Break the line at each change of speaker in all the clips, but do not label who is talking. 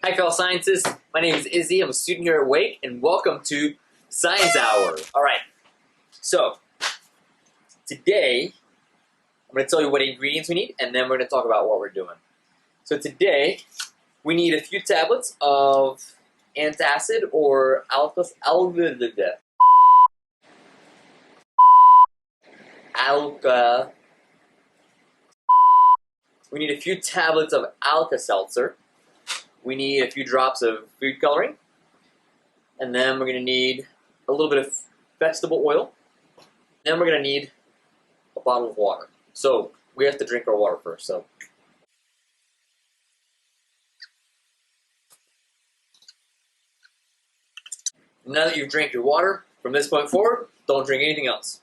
Hi fellow scientists, my name is Izzy, I'm a student here at Wake, and welcome to Science Hour. Alright, so today I'm going to tell you what ingredients we need, and then we're going to talk about what we're doing. So today we need a few tablets of antacid or we need a few tablets of Alka-Seltzer. We need a few drops of food coloring, and then we're going to need a little bit of vegetable oil. Then we're going to need a bottle of water. So we have to drink our water first. So now that you've drank your water, from this point forward, don't drink anything else.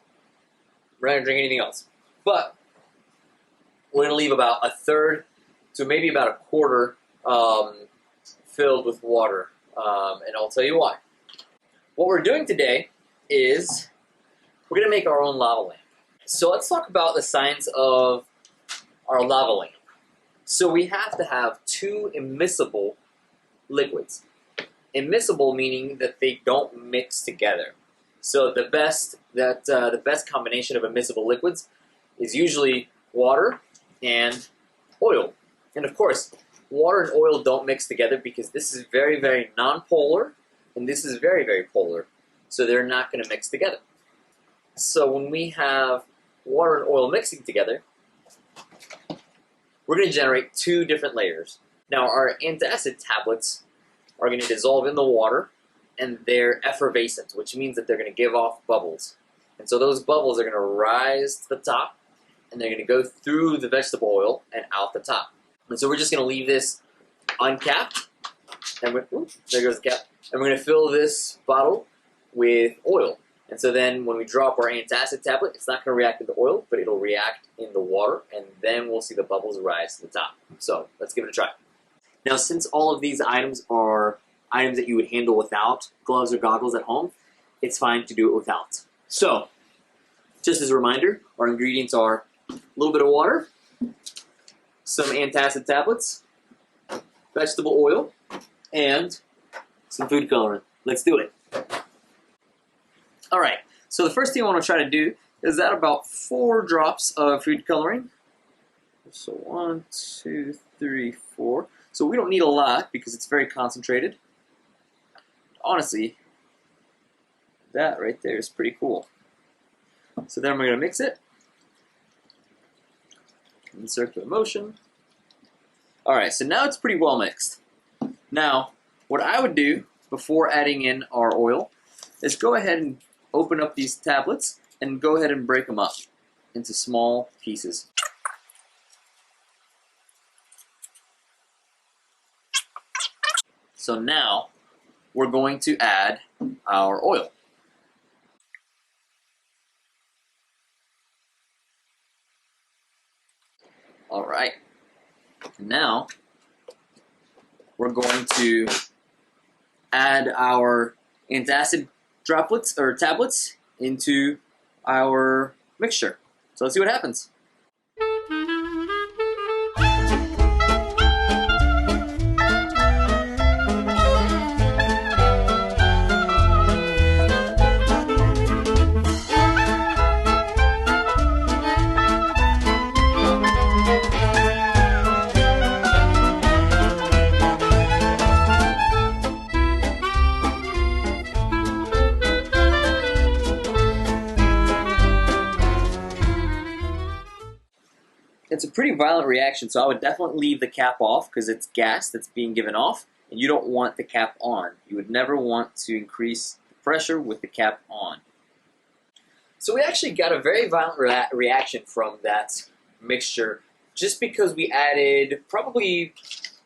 We're not going to drink anything else. But we're going to leave about a third to maybe about a quarter filled with water, and I'll tell you why. What we're doing today is we're going to make our own lava lamp. So let's talk about the science of our lava lamp. So we have to have two immiscible liquids. Immiscible meaning that they don't mix together. So the best combination of immiscible liquids is usually water and oil. And of course, water and oil don't mix together because this is very, very non-polar, and this is very, very polar. So they're not going to mix together. So when we have water and oil mixing together, we're going to generate two different layers. Now our antacid tablets are going to dissolve in the water, and they're effervescent, which means that they're going to give off bubbles. And so those bubbles are going to rise to the top, and they're going to go through the vegetable oil and out the top. And so we're just going to leave this uncapped, and there goes the cap. And we're going to fill this bottle with oil. And so then when we drop our antacid tablet, it's not going to react with the oil, but it'll react in the water, and then we'll see the bubbles rise to the top. So let's give it a try. Now, since all of these items are items that you would handle without gloves or goggles at home, it's fine to do it without. So, just as a reminder, our ingredients are a little bit of water, some antacid tablets, vegetable oil, and some food coloring. Let's do it. Alright, so the first thing I want to try to do is add about 4 drops of food coloring. So 1, 2, 3, 4. So we don't need a lot because it's very concentrated. Honestly, that right there is pretty cool. So then we're going to mix it in circular motion. Alright, so now it's pretty well mixed. Now, what I would do before adding in our oil is go ahead and open up these tablets and go ahead and break them up into small pieces. So now we're going to add our oil. Alright, now we're going to add our antacid droplets or tablets into our mixture. So let's see what happens. It's a pretty violent reaction, so I would definitely leave the cap off because it's gas that's being given off, and you don't want the cap on. You would never want to increase the pressure with the cap on. So we actually got a very violent reaction from that mixture just because we added probably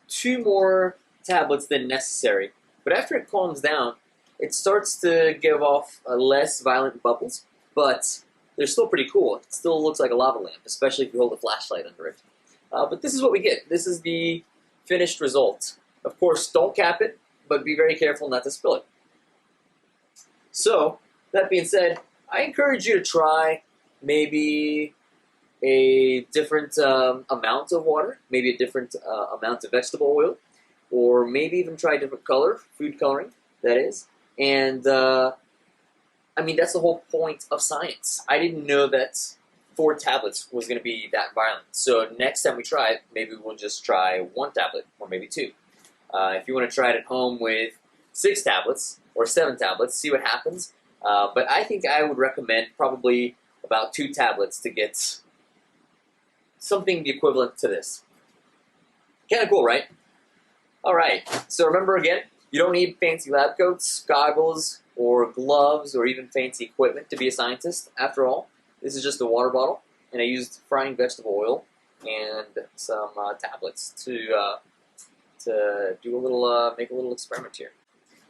2 more tablets than necessary. But after it calms down, it starts to give off less violent bubbles, but they're still pretty cool. It still looks like a lava lamp, especially if you hold a flashlight under it. But this is what we get. This is the finished result. Of course, don't cap it, but be very careful not to spill it. So, that being said, I encourage you to try maybe a different amount of water, maybe a different amount of vegetable oil, or maybe even try a different color, food coloring, that is. And, I mean, that's the whole point of science. I didn't know that 4 tablets was going to be that violent. So next time we try it, maybe we'll just try 1 tablet, or maybe 2. If you want to try it at home with 6 tablets, or 7 tablets, see what happens. But I think I would recommend probably about 2 tablets to get something the equivalent to this. Kind of cool, right? All right, so remember again, you don't need fancy lab coats, goggles, or gloves, or even fancy equipment to be a scientist. After all, this is just a water bottle, and I used frying vegetable oil and some tablets to do a little, make a little experiment here.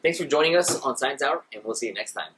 Thanks for joining us on Science Hour, and we'll see you next time.